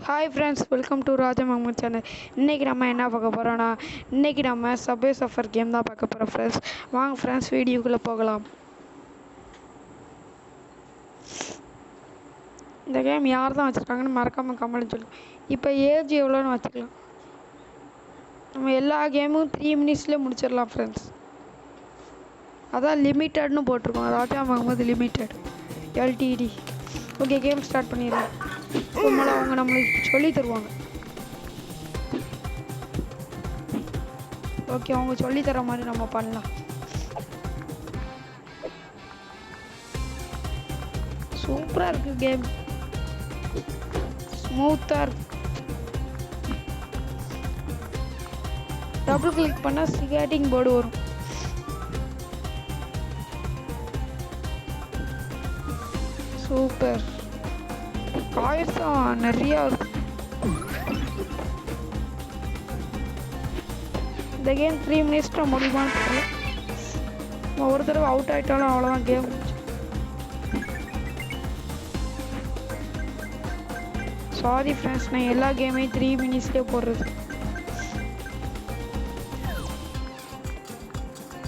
Hi friends, welcome to Raja Mahmood channel. இன்றைக்கி நம்ம என்ன பார்க்க போகிறோன்னா, இன்றைக்கி நம்ம சப்வே சஃபர் கேம் தான் பார்க்க போகிறோம் ஃப்ரெண்ட்ஸ். வாங்க ஃப்ரெண்ட்ஸ், வீடியோக்குள்ளே போகலாம். இந்த கேம் யார் தான் வச்சுருக்காங்கன்னு மறக்காமல் கமெண்ட் சொல்லுங்கள். இப்போ ஏஜ் எவ்வளோன்னு வச்சுக்கலாம். நம்ம எல்லா கேமும் 3 மினிட்ஸ்லேயே முடிச்சிடலாம் ஃப்ரெண்ட்ஸ். அதான் லிமிட்டட்னு போட்டிருக்கோம், Raja Mahmood limited LTD. Okay, game start பண்ணிடலாம். நம்மளை அவங்க நம்மளுக்கு சொல்லி தருவாங்க. ஓகே, அவங்க சொல்லி தர மாதிரி நம்ம பண்ணலாம். சூப்பராக இருக்கு கேம், ஸ்மூத்தாக இருக்கு. டபுள் கிளிக் பண்ணால் ஸ்கேட்டிங் போர்டு வரும். சூப்பர். காய்ஸ் தான் நிறையா இருக்கு. இந்த கேம் 3 மினிட்ஸில் முடியுமான்னு தெரியல. நம்ம ஒரு தடவை அவுட் ஆகிட்டாலும் அவ்வளோதான் கேம். சாரி ஃப்ரெண்ட்ஸ், நான் எல்லா கேமையும் 3 மினிட்ஸ்லேயே போடுறது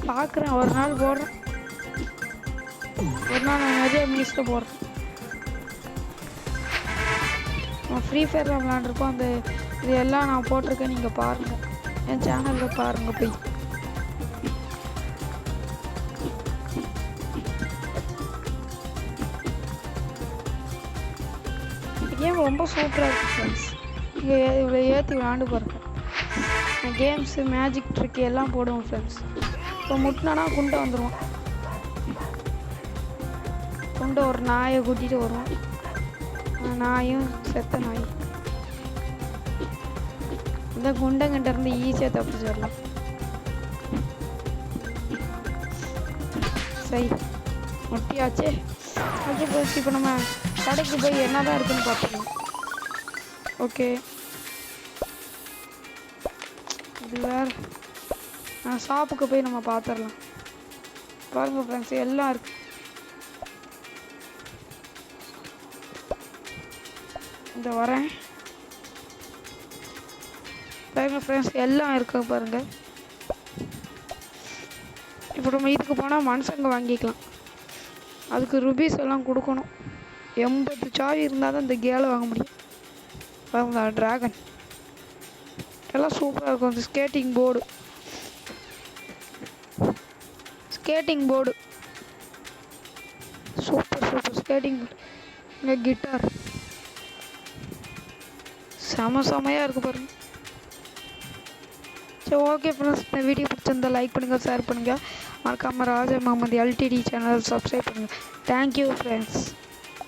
பார்க்குறேன். ஒரு நாள் போடுறேன், ஒரு நாள் நான் நிறைய மினிட்ஸில் போடுறேன். நான் ஃப்ரீ ஃபயர் விளாண்டுருப்போம். அந்த இது எல்லாம் நான் போட்டிருக்கேன், நீங்கள் பாருங்கள், என் சேனலில் பாருங்கள் போய். கேம் ரொம்ப சூப்பராக இருக்குது ஃப்ரெண்ட்ஸ். இங்கே இவ்வளோ ஏற்றி விளாண்டு பாருங்கள். நான் கேம்ஸு மேஜிக் ட்ரிக் எல்லாம் போடுவோம் ஃப்ரெண்ட்ஸ். இப்போ முட்டினா குண்டை வந்துடுவோம். குண்டை ஒரு நாயை கூட்டிகிட்டு வருவோம். நாயும் செத்த நாய். இந்த குண்டங்கிட்ட இருந்து ஈஸியாக தப்பிச்சிடலாம். சரி, முட்டியாச்சு. ஓகே போச்சு. இப்போ நம்ம கடைக்கு போய் என்ன தான் இருக்குன்னு பார்த்துக்கலாம். ஓகே, இது வேறு. ஷாப்புக்கு போய் நம்ம பார்த்துடலாம். பாருங்கள் ஃப்ரெண்ட்ஸ், எல்லாம் இருக்குது. இந்த வரேன் பாருங்கள் ஃப்ரெண்ட்ஸ், எல்லாம் இருக்கு பாருங்கள். இப்போ நம்ம இதுக்கு போனால் மனுஷங்க வாங்கிக்கலாம். அதுக்கு ருபீஸ் எல்லாம் கொடுக்கணும். 80 சாவி இருந்தால் தான் இந்த கேலை வாங்க முடியும். பாருங்க, ட்ராகன் எல்லாம் சூப்பராக இருக்கும். அந்த skating board super skating board. இங்கே கிட்டார் செமையாக இருக்குது பாருங்கள். சரி, ஓகே ஃப்ரெண்ட்ஸ், இந்த வீடியோ பிடிச்சிருந்தால் லைக் பண்ணுங்கள், ஷேர் பண்ணுங்கள். மறக்காமல் ராஜா மஹமூத் எல்டிடி சேனல் சப்ஸ்கிரைப் பண்ணுங்கள். Thank you friends.